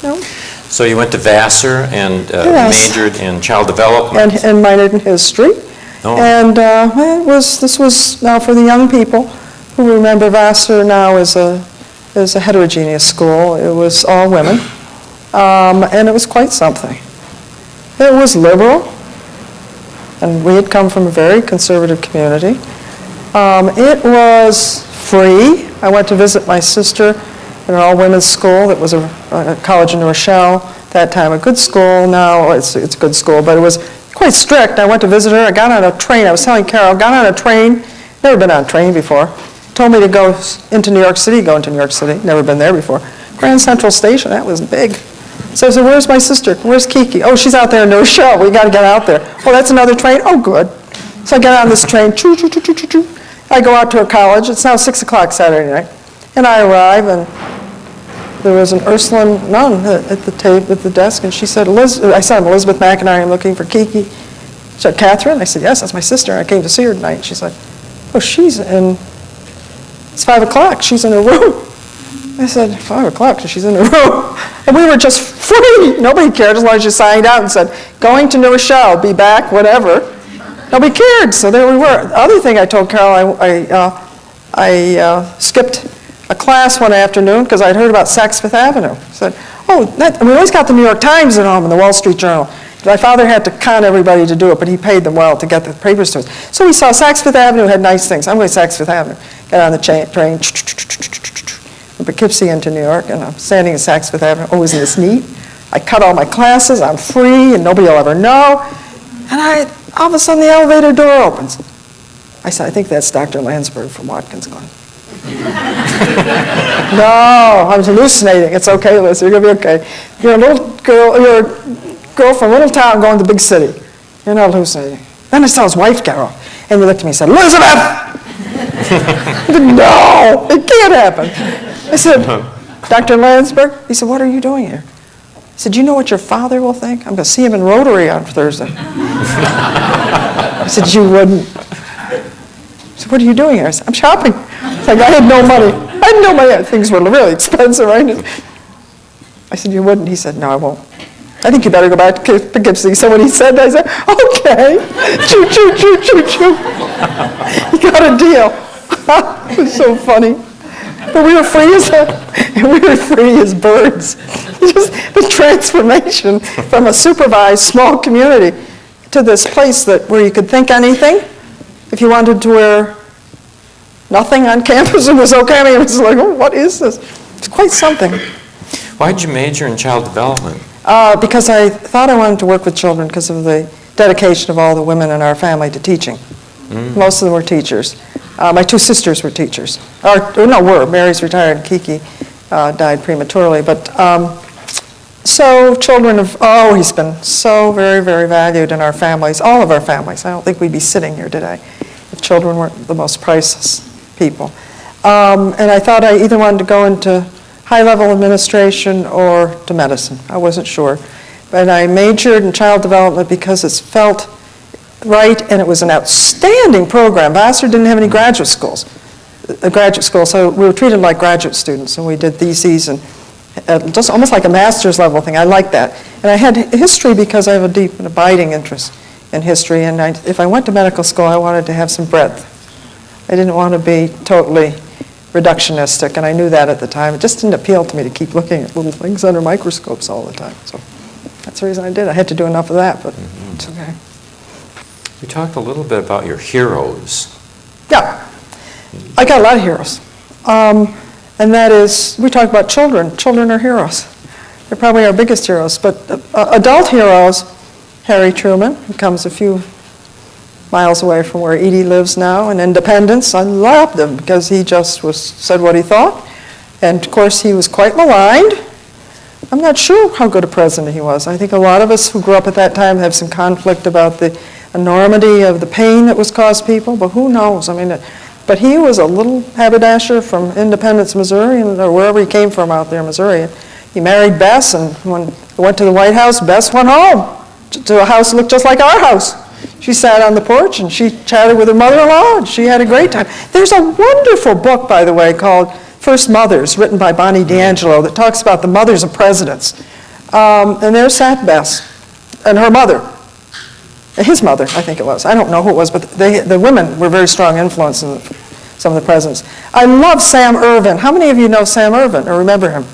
No. So you went to Vassar and Yes. majored in child development. And minored in history. Oh. And this was now for the young people who remember Vassar now as a heterogeneous school. It was all women, and it was quite something. It was liberal, and we had come from a very conservative community. It was free. I went to visit my sister in an all-women's school that was a college in New Rochelle. At that time, a good school. Now it's a good school, but it was quite strict. I went to visit her. I got on a train. I was telling Carol, got on a train. Never been on a train before. Told me to go into New York City. Go into New York City. Never been there before. Grand Central Station. That was big. So I said, where's my sister? Where's Kiki? Oh, she's out there in New Rochelle. We got to get out there. Oh, that's another train? Oh, good. So I get on this train. Choo, choo, choo, choo, choo, choo. I go out to her college. It's now 6 o'clock Saturday night. And I arrive, and there was an Ursuline nun at the desk, and she said, I said, I'm Elizabeth McAnarney. I'm looking for Kiki. She said, Catherine? I said, yes, that's my sister. I came to see her tonight. She said, oh, it's 5 o'clock. She's in her room. I said, 5 o'clock, she's in her room. And we were just free. Nobody cared as long as you signed out and said, going to New Rochelle, be back, whatever. Nobody cared, so there we were. The other thing I told Carol, I skipped a class one afternoon because I'd heard about Saks Fifth Avenue. I said, we always got the New York Times at home and the Wall Street Journal. My father had to con everybody to do it, but he paid them well to get the papers to us. So we saw Saks Fifth Avenue had nice things. I'm going to Saks Fifth Avenue. Got on the train, from Poughkeepsie into New York, and I'm standing at Saks Fifth Avenue. Oh, isn't this neat? I cut all my classes. I'm free, and nobody will ever know. And all of a sudden, the elevator door opens. I said, I think that's Dr. Landsberg from Watkins Glen. No, I was hallucinating. It's okay, Liz. You're going to be okay. You're a little girl. You're a girl from a little town going to the big city. You're not hallucinating. Then I saw his wife, Carol, and he looked at me and said, Elizabeth! I said, no, it can't happen. I said, Dr. Landsberg? He said, what are you doing here? I said, you know what your father will think? I'm going to see him in Rotary on Thursday. I said, you wouldn't. I said, what are you doing here? I said, I'm shopping. It's like, I had no money. I had no money. Things were really expensive, right? I said, you wouldn't? He said, no, I won't. I think you better go back to Poughkeepsie. So when he said that, I said, okay. Choo, choo, choo, choo, choo. He got a deal. It was so funny. But we were free as birds. Just the transformation from a supervised small community to this place where you could think anything. If you wanted to wear nothing on campus, it was okay. I mean, it was like, oh, what is this? It's quite something. Why did you major in child development? Because I thought I wanted to work with children because of the dedication of all the women in our family to teaching. Most of them were teachers. My two sisters were teachers. Mary's retired and Kiki died prematurely. But so children have always been so very, very valued in our families, all of our families. I don't think we'd be sitting here today if children weren't the most priceless people. And I thought I either wanted to go into high-level administration or to medicine. I wasn't sure. But I majored in child development because it felt right, and it was an outstanding program. Vassar didn't have any graduate schools, so we were treated like graduate students, and we did theses and just almost like a master's level thing. I liked that. And I had history because I have a deep and abiding interest in history, and if I went to medical school, I wanted to have some breadth. I didn't want to be totally reductionistic, and I knew that at the time. It just didn't appeal to me to keep looking at little things under microscopes all the time. So that's the reason I did. I had to do enough of that, but it's okay. We talked a little bit about your heroes. Yeah, I got a lot of heroes. And that is, we talk about children. Children are heroes. They're probably our biggest heroes. But adult heroes, Harry Truman, who comes a few miles away from where Edie lives now, in Independence. I loved him because he just said what he thought. And of course, he was quite maligned. I'm not sure how good a president he was. I think a lot of us who grew up at that time have some conflict about the enormity of the pain that was caused people, but who knows? I mean, but he was a little haberdasher from Independence, Missouri, or wherever he came from out there in Missouri. He married Bess, and when he went to the White House, Bess went home to a house that looked just like our house. She sat on the porch, and she chatted with her mother-in-law, and she had a great time. There's a wonderful book, by the way, called First Mothers, written by Bonnie D'Angelo, that talks about the mothers of presidents. And there sat Bess and her mother, his mother, I think it was. I don't know who it was, but the women were very strong influence in some of the presidents. I love Sam Ervin. How many of you know Sam Ervin or remember him?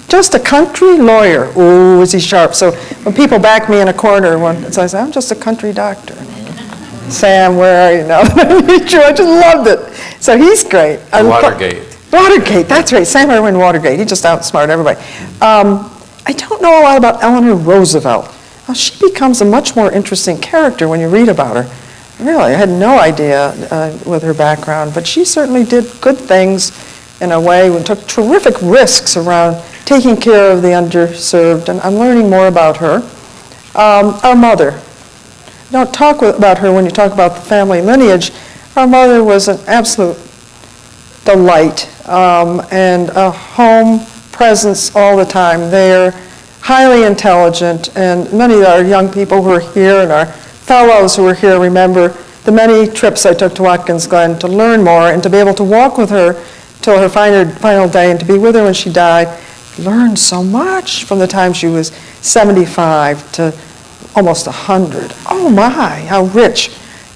Just a country lawyer. Ooh, is he sharp. So when people back me in a corner, so I say, I'm just a country doctor. Sam, where are you now? I just loved it. So he's great. Watergate. Watergate, that's right. Sam Ervin Watergate. He just outsmarted everybody. I don't know a lot about Eleanor Roosevelt. Well, she becomes a much more interesting character when you read about her. Really, I had no idea with her background, but she certainly did good things in a way and took terrific risks around taking care of the underserved, and I'm learning more about her. Our mother. Don't talk about her when you talk about the family lineage. Our mother was an absolute delight and a home presence all the time there, highly intelligent, and many of our young people who are here and our fellows who are here remember the many trips I took to Watkins Glen to learn more and to be able to walk with her till her final day and to be with her when she died. Learned so much from the time she was 75 to almost 100. Oh my, how rich.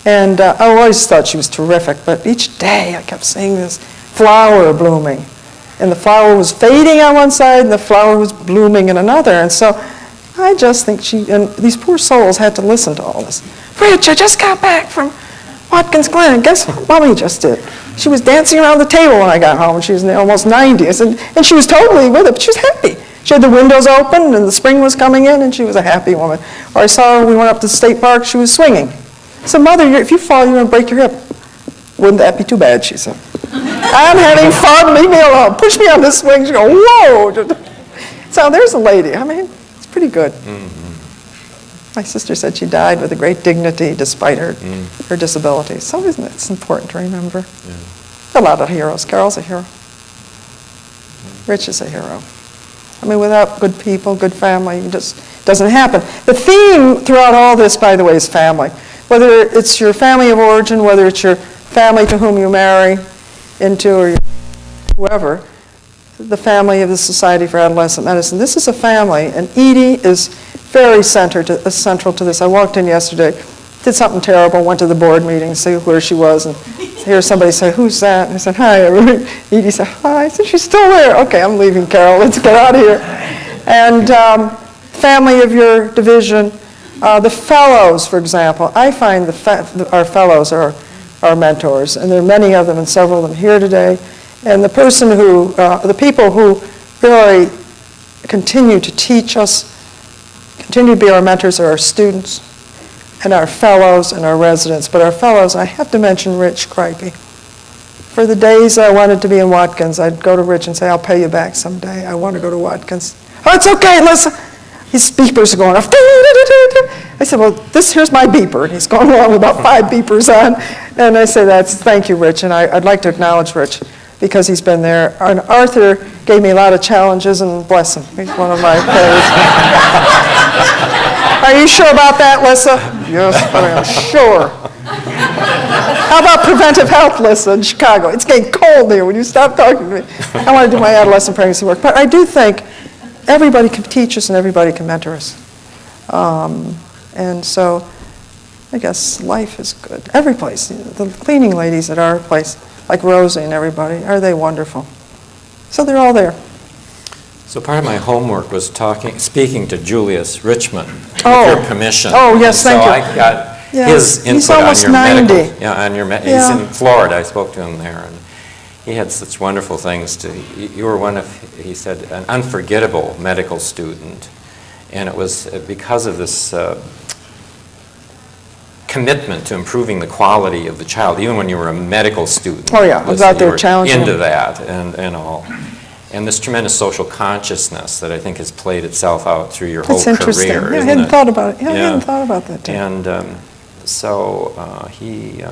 And I always thought she was terrific, but each day I kept seeing this flower blooming. And the flower was fading on one side and the flower was blooming in another. And so I just think and these poor souls had to listen to all this. Rich, I just got back from Watkins Glen, and guess what Mommy just did? She was dancing around the table when I got home. She was almost 90. And she was totally with it, but she was happy. She had the windows open, and the spring was coming in, and she was a happy woman. Or I saw her, we went up to the state park, she was swinging. I said, Mother, if you fall, you're going to break your hip. Wouldn't that be too bad, she said. I'm having fun, leave me alone. Push me on this swing. She goes, whoa. So there's a lady. I mean, it's pretty good. Mm-hmm. My sister said she died with a great dignity despite her disability. So isn't it? It's important to remember. Yeah. A lot of heroes. Carol's a hero. Rich is a hero. I mean, without good people, good family, it just doesn't happen. The theme throughout all this, by the way, is family. Whether it's your family of origin, whether it's your family to whom you marry into, or whoever, the family of the Society for Adolescent Medicine. This is a family, and Edie is very central to this. I walked in yesterday, did something terrible, went to the board meeting to see where she was, and hear somebody say, who's that? And I said, hi, everybody. Edie said, hi. I said, she's still there. Okay, I'm leaving, Carol. Let's get out of here. And family of your division. The fellows, for example. I find our fellows are our mentors, and there are many of them, and several of them here today. And the people who really continue to teach us, continue to be our mentors, are our students and our fellows and our residents. But our fellows, I have to mention Rich Cripey. For the days I wanted to be in Watkins, I'd go to Rich and say, I'll pay you back someday. I want to go to Watkins. Oh, it's okay, listen. His beepers are going off. I said, well, here's my beeper. And he's going along with about 5 beepers on. And I say, thank you, Rich. And I'd like to acknowledge Rich because he's been there. And Arthur gave me a lot of challenges, and bless him. He's one of my players. Are you sure about that, Lissa? Yes, I am sure. How about preventive health, Lissa, in Chicago? It's getting cold here. Will you stop talking to me? I want to do my adolescent pregnancy work. But I do think everybody can teach us and everybody can mentor us. And so I guess life is good. Every place. The cleaning ladies at our place, like Rosie and everybody, are they wonderful? So they're all there. So part of my homework was speaking to Julius Richmond, with your permission. Oh, yes, thank you. So I got his input on your 90. medical. Yeah, he's in Florida. I spoke to him there, and he had such wonderful things you were he said, an unforgettable medical student, and it was because of this commitment to improving the quality of the child, even when you were a medical student. Oh yeah, I was out there challenging into that and all. And this tremendous social consciousness that I think has played itself out through your whole career. That's interesting. Yeah, I hadn't thought about it. Yeah, I hadn't thought about that too. And so he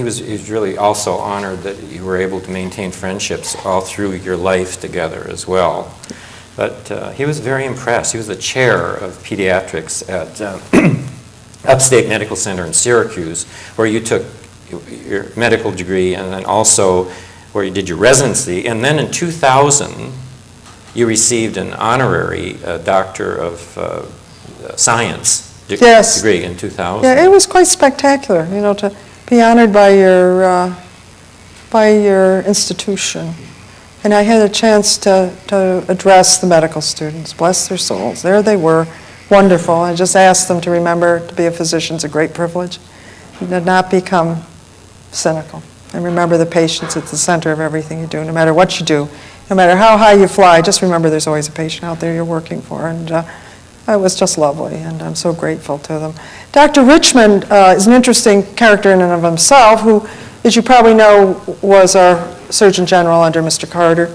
was really also honored that you were able to maintain friendships all through your life together as well. But he was very impressed. He was the chair of pediatrics at Upstate Medical Center in Syracuse, where you took your medical degree and then also where you did your residency, and then in 2000, you received an honorary Doctor of Science degree in 2000. Yeah, it was quite spectacular, you know, to be honored by your institution. And I had a chance to address the medical students, bless their souls. There they were, wonderful. I just asked them to remember to be a physician is a great privilege, and to not become cynical. And remember the patient's at the center of everything you do, no matter what you do. No matter how high you fly, just remember there's always a patient out there you're working for. And it was just lovely, and I'm so grateful to them. Dr. Richmond is an interesting character in and of himself, who, as you probably know, was our Surgeon General under Mr. Carter,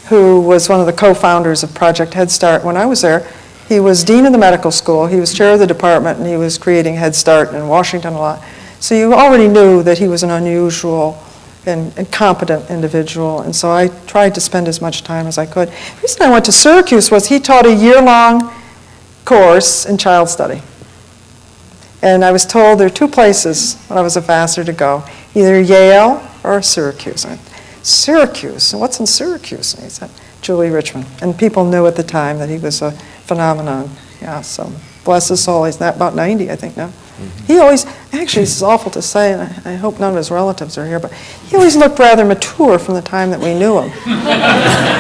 who was one of the co-founders of Project Head Start when I was there. He was dean of the medical school, he was chair of the department, and he was creating Head Start in Washington a lot. So you already knew that he was an unusual and competent individual, and so I tried to spend as much time as I could. The reason I went to Syracuse was he taught a year-long course in child study. And I was told there are two places when I was a Vassar to go, either Yale or Syracuse. Syracuse? What's in Syracuse? And he said, Julie Richmond. And people knew at the time that he was a phenomenon. Yeah, so bless his soul. He's not about 90, I think, now. He always, actually, this is awful to say, and I hope none of his relatives are here, but he always looked rather mature from the time that we knew him. And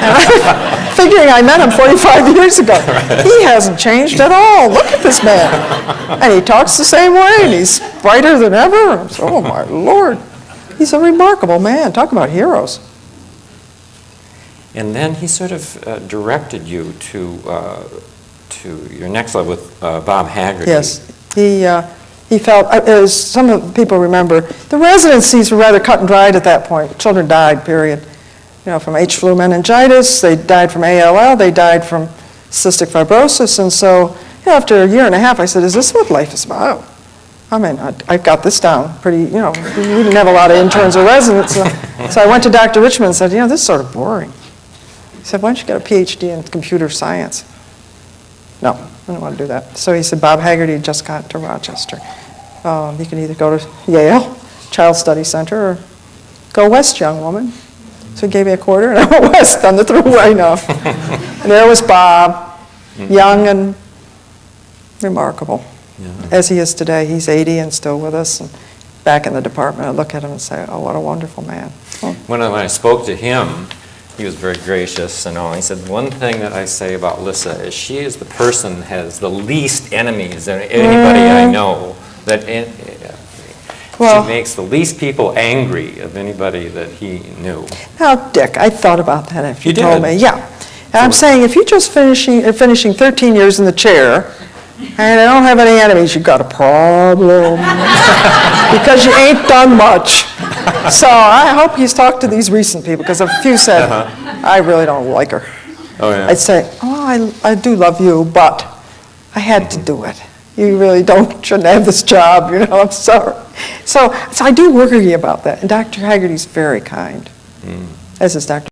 I'm figuring I met him 45 years ago. He hasn't changed at all. Look at this man. And he talks the same way, and he's brighter than ever. Oh, my Lord. He's a remarkable man. Talk about heroes. And then he sort of directed you to your next level with Bob Haggerty. Yes. He felt, as some of the people remember, the residencies were rather cut and dried at that point. Children died, period. You know, from H-flu meningitis, they died from ALL, they died from cystic fibrosis, and so, you know, after a year and a half, I said, is this what life is about? I mean, I've got this down pretty, you know, we didn't have a lot of interns or residents, so I went to Dr. Richmond and said, you know, this is sort of boring. He said, why don't you get a PhD in computer science? No, I don't want to do that. So he said, Bob Haggerty just got to Rochester. You can either go to Yale, Child Study Center, or go west, young woman. So he gave me a quarter, and I went west on the throughway now. And there was Bob, young and remarkable, as he is today. He's 80 and still with us, and back in the department. I look at him and say, oh, what a wonderful man. Well, when I spoke to him, he was very gracious and all. He said, one thing that I say about Lissa is she is the person that has the least enemies of anybody I know. That she makes the least people angry of anybody that he knew. Now, Dick, I thought about that after you did? told me. Yeah. And I'm saying if you're just finishing 13 years in the chair and I don't have any enemies, you've got a problem because you ain't done much. So I hope he's talked to these recent people, because a few said, I really don't like her. Oh, yeah. I'd say, oh, I do love you, but I had to do it. You really shouldn't have this job, you know, I'm sorry. So I do worry about that. And Dr. Haggerty's very kind, as is Dr.